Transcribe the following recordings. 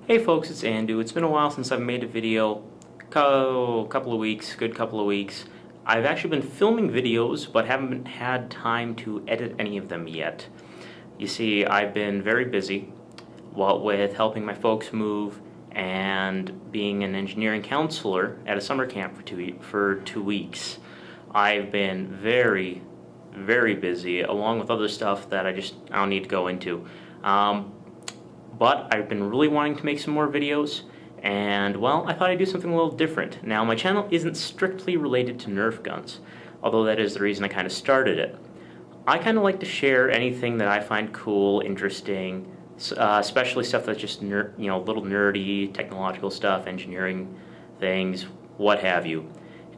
Hey folks, it's Andu. It's been a while since I've made a video. Couple of weeks, good couple of weeks. I've actually been filming videos, but haven't had time to edit any of them yet. You see, I've been very busy with helping my folks move and being an engineering counselor at a summer camp for 2 weeks. I've been very, very busy, along with other stuff that I don't need to go into. But I've been really wanting to make some more videos, and well, I thought I'd do something a little different. Now, my channel isn't strictly related to Nerf guns, although that is the reason I kind of started it. I kind of like to share anything that I find cool, interesting, especially stuff that's just little nerdy, technological stuff, engineering things, what have you.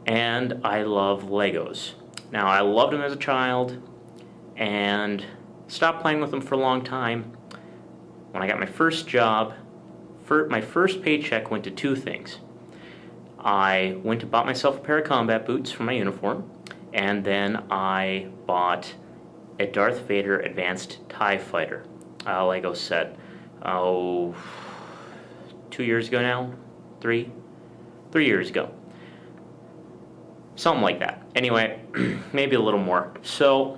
And I love Legos. Now, I loved them as a child, and stopped playing with them for a long time. When I got my first job, my first paycheck went to two things. I went and bought myself a pair of combat boots for my uniform, and then I bought a Darth Vader Advanced TIE Fighter Lego set. 2 years ago now? 3 years ago. Something like that. Anyway, maybe a little more. So,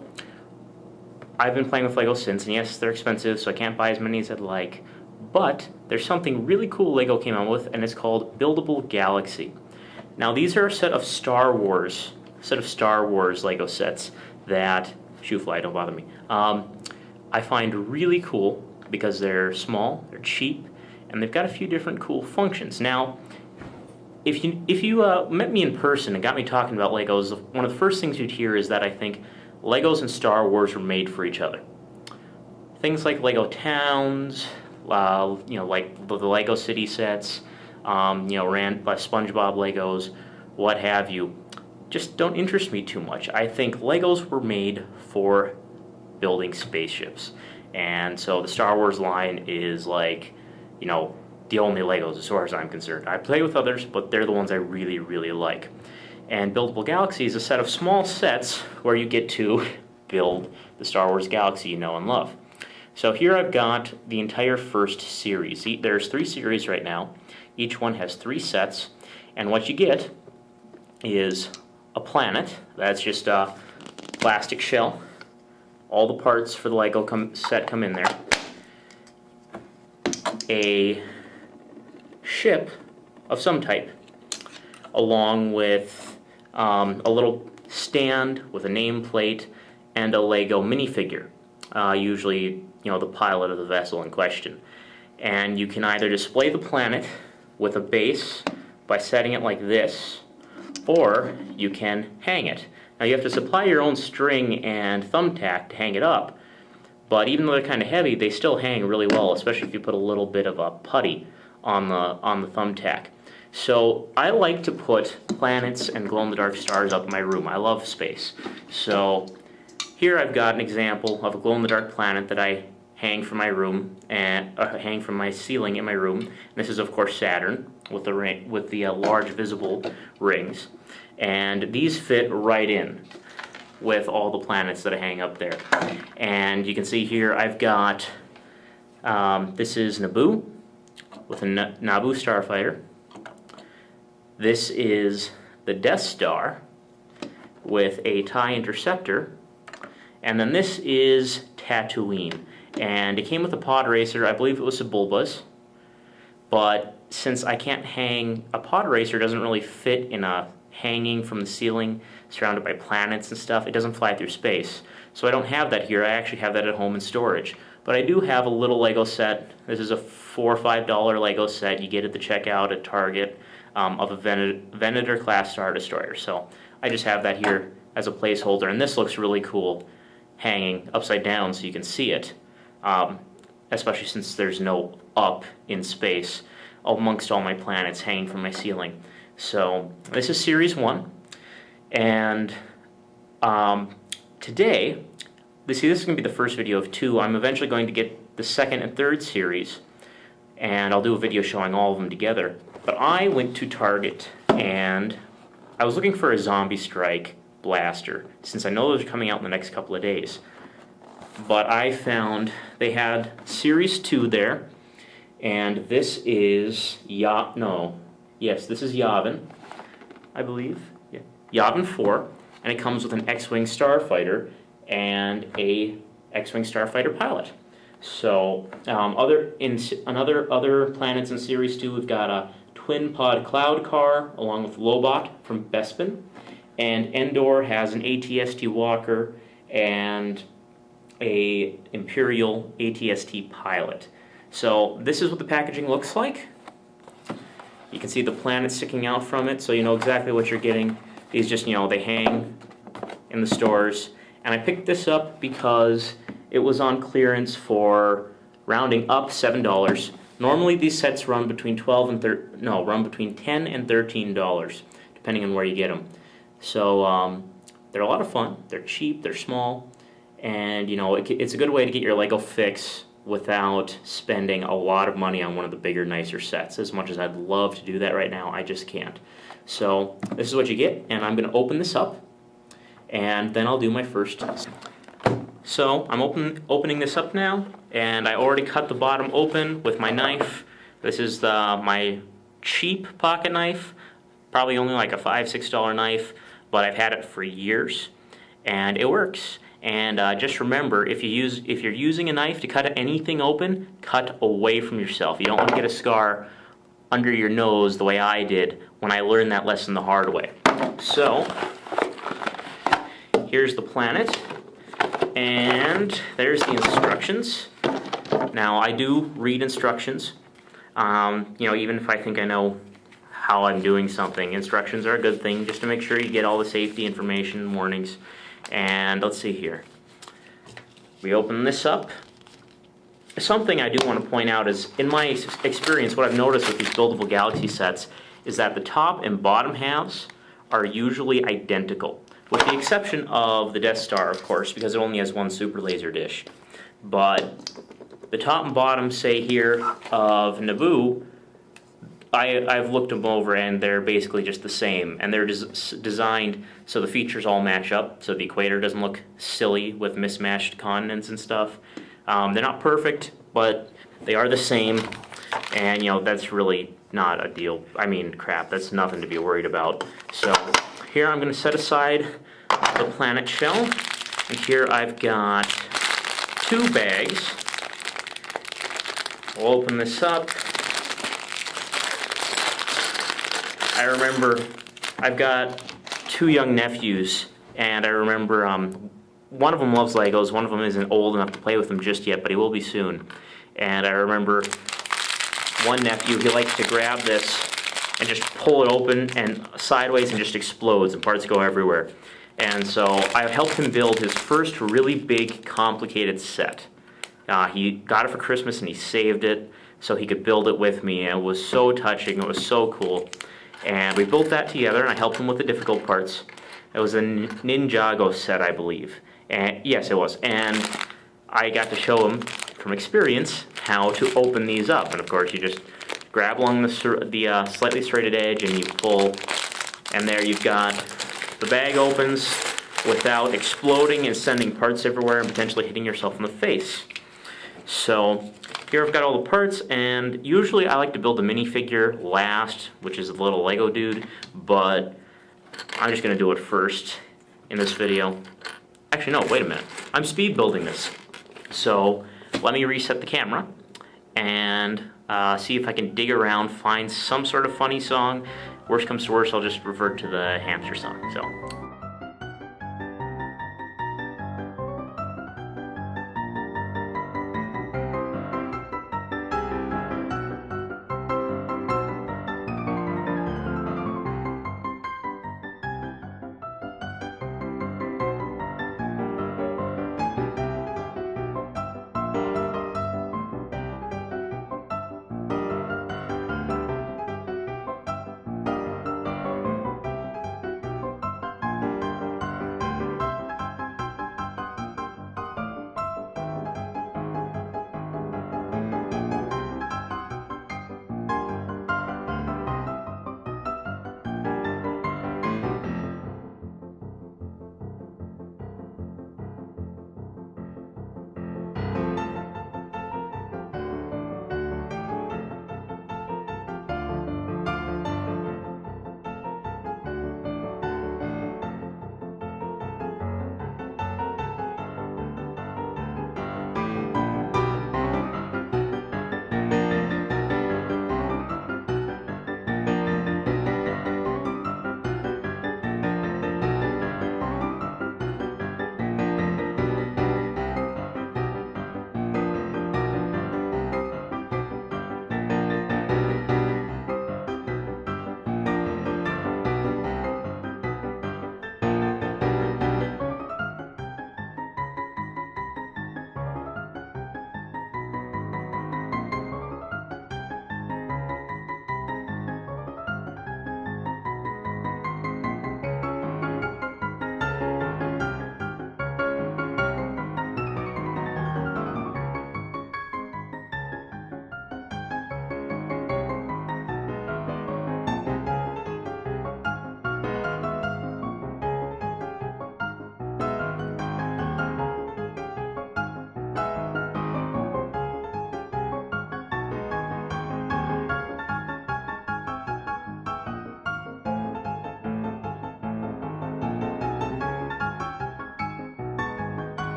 I've been playing with Lego since, and yes, they're expensive, so I can't buy as many as I'd like. But there's something really cool Lego came out with, and it's called Buildable Galaxy. Now, these are a set of Star Wars Lego sets that fly, don't bother me. I find really cool because they're small, they're cheap, and they've got a few different cool functions. Now, if you met me in person and got me talking about Legos, one of the first things you'd hear is that I think Legos and Star Wars were made for each other. Things like Lego Towns, like the Lego City sets, ran by SpongeBob Legos, what have you, just don't interest me too much. I think Legos were made for building spaceships. And so the Star Wars line is like, the only Legos as far as I'm concerned. I play with others, but they're the ones I really, really like. And Buildable Galaxy is a set of small sets where you get to build the Star Wars galaxy you know and love. So here I've got the entire first series. There's 3 series right now. Each one has 3 sets. And what you get is a planet. That's just a plastic shell. All the parts for the Lego set come in there. A ship of some type, along with a little stand with a nameplate and a Lego minifigure, usually the pilot of the vessel in question. And you can either display the planet with a base by setting it like this, or you can hang it. Now you have to supply your own string and thumbtack to hang it up, but even though they're kind of heavy, they still hang really well, especially if you put a little bit of a putty on the thumbtack. So I like to put planets and glow-in-the-dark stars up in my room. I love space. So here I've got an example of a glow-in-the-dark planet that I hang from my room and hang from my ceiling in my room. And this is of course Saturn with the large visible rings, and these fit right in with all the planets that I hang up there. And you can see here I've got this is Naboo with a Naboo starfighter. This is the Death Star with a TIE Interceptor, and then this is Tatooine, and it came with a pod racer. I believe it was a Bulbas, but since I can't hang, a pod racer doesn't really fit in a hanging from the ceiling surrounded by planets and stuff. It doesn't fly through space, so I don't have that here. I actually have that at home in storage. But I do have a little Lego set. This is a $4 or $5 Lego set you get at the checkout at Target, of a Venator class Star Destroyer. So I just have that here as a placeholder, and this looks really cool hanging upside down so you can see it, especially since there's no up in space amongst all my planets hanging from my ceiling. So this is Series 1, and today, this is going to be the first video of 2. I'm eventually going to get the 2nd and 3rd series, and I'll do a video showing all of them together. But I went to Target, and I was looking for a Zombie Strike blaster, since I know those are coming out in the next couple of days. But I found they had Series 2 there, And this is this is Yavin, I believe. Yeah, Yavin 4, and it comes with an X-Wing starfighter and a X-Wing starfighter pilot. So other planets in Series 2, we've got a twin pod cloud car along with Lobot from Bespin, and Endor has an ATST Walker and a Imperial ATST pilot. So this is what the packaging looks like. You can see the planets sticking out from it, so you know exactly what you're getting. These just, they hang in the stores. And I picked this up because it was on clearance for, rounding up, $7. Normally these sets run between between $10 and $13, depending on where you get them. So they're a lot of fun. They're cheap. They're small, and it's a good way to get your Lego fix without spending a lot of money on one of the bigger, nicer sets. As much as I'd love to do that right now, I just can't. So this is what you get, and I'm going to open this up, and then I'll do my first test. So I'm opening this up now, and I already cut the bottom open with my knife. This is my cheap pocket knife, probably only like a $5, $6 knife, but I've had it for years, and it works. And just remember, if you're using a knife to cut anything open, cut away from yourself. You don't want to get a scar under your nose the way I did when I learned that lesson the hard way. So here's the planet, and there's the instructions. Now I do read instructions. Even if I think I know how I'm doing something, instructions are a good thing just to make sure you get all the safety information and warnings. And let's see here. We open this up. Something I do want to point out is, in my experience, what I've noticed with these Buildable Galaxy sets is that the top and bottom halves are usually identical, with the exception of the Death Star, of course, because it only has one super laser dish. But the top and bottom, say here, of Naboo, I've looked them over, and they're basically just the same, and they're designed so the features all match up, so the equator doesn't look silly with mismatched continents and stuff. They're not perfect, but they are the same, and that's really not a deal. I mean, crap, that's nothing to be worried about. So here I'm going to set aside the planet shell, and here I've got 2 bags. We'll open this up. I remember I've got 2 young nephews, and I remember one of them loves Legos, one of them isn't old enough to play with them just yet, but he will be soon. And I remember one nephew, he likes to grab this and just pull it open and sideways and just explodes and parts go everywhere. And so I helped him build his first really big, complicated set. He got it for Christmas and he saved it so he could build it with me, and it was so touching, it was so cool. And we built that together, and I helped him with the difficult parts. It was a Ninjago set, I believe. And yes, it was. And I got to show him, from experience, how to open these up. And of course, you just grab along the slightly serrated edge, and you pull. And there you've got the bag opens without exploding and sending parts everywhere and potentially hitting yourself in the face. So here I've got all the parts, and usually I like to build the minifigure last, which is the little Lego dude, but I'm just going to do it first in this video. Actually, no, wait a minute. I'm speed building this. So let me reset the camera and see if I can dig around, find some sort of funny song. Worst comes to worst, I'll just revert to the hamster song. So.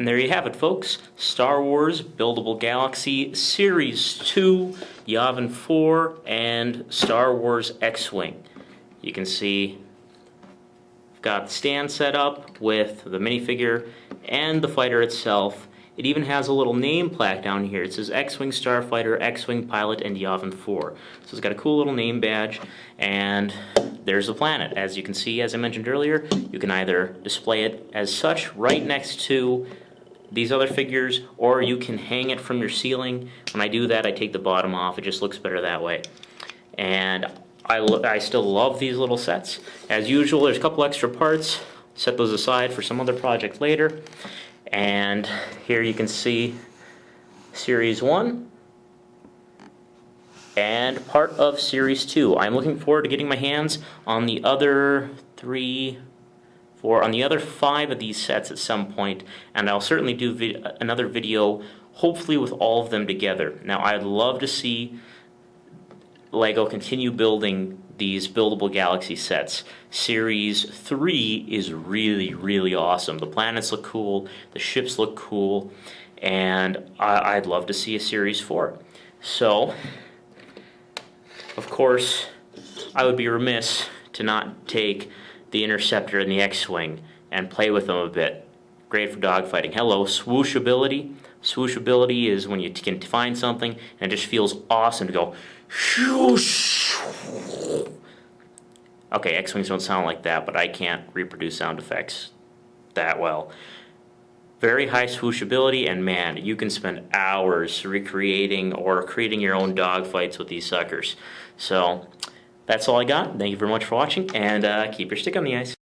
And there you have it, folks. Star Wars Buildable Galaxy Series 2, Yavin 4, and Star Wars X-Wing. You can see I've got the stand set up with the minifigure and the fighter itself. It even has a little name plaque down here. It says X-Wing Starfighter, X-Wing Pilot, and Yavin 4. So it's got a cool little name badge, and there's the planet. As you can see, as I mentioned earlier, you can either display it as such right next to these other figures, or you can hang it from your ceiling. When I do that, I take the bottom off. It just looks better that way. And I still love these little sets. As usual, there's a couple extra parts. Set those aside for some other project later. And here you can see Series 1 and part of Series 2. I'm looking forward to getting my hands on the other 5 of these sets at some point, and I'll certainly do another video, hopefully with all of them together. Now, I'd love to see LEGO continue building these Buildable Galaxy sets. Series 3 is really, really awesome. The planets look cool, the ships look cool, and I'd love to see a Series 4. So, of course, I would be remiss to not take the Interceptor and the X-Wing and play with them a bit. Great for dogfighting. Hello, swooshability. Swooshability is when you can find something and it just feels awesome to go shoosh. Okay, X-Wings don't sound like that, but I can't reproduce sound effects that well. Very high swooshability, and man, you can spend hours recreating or creating your own dogfights with these suckers. So, that's all I got. Thank you very much for watching, and keep your stick on the ice.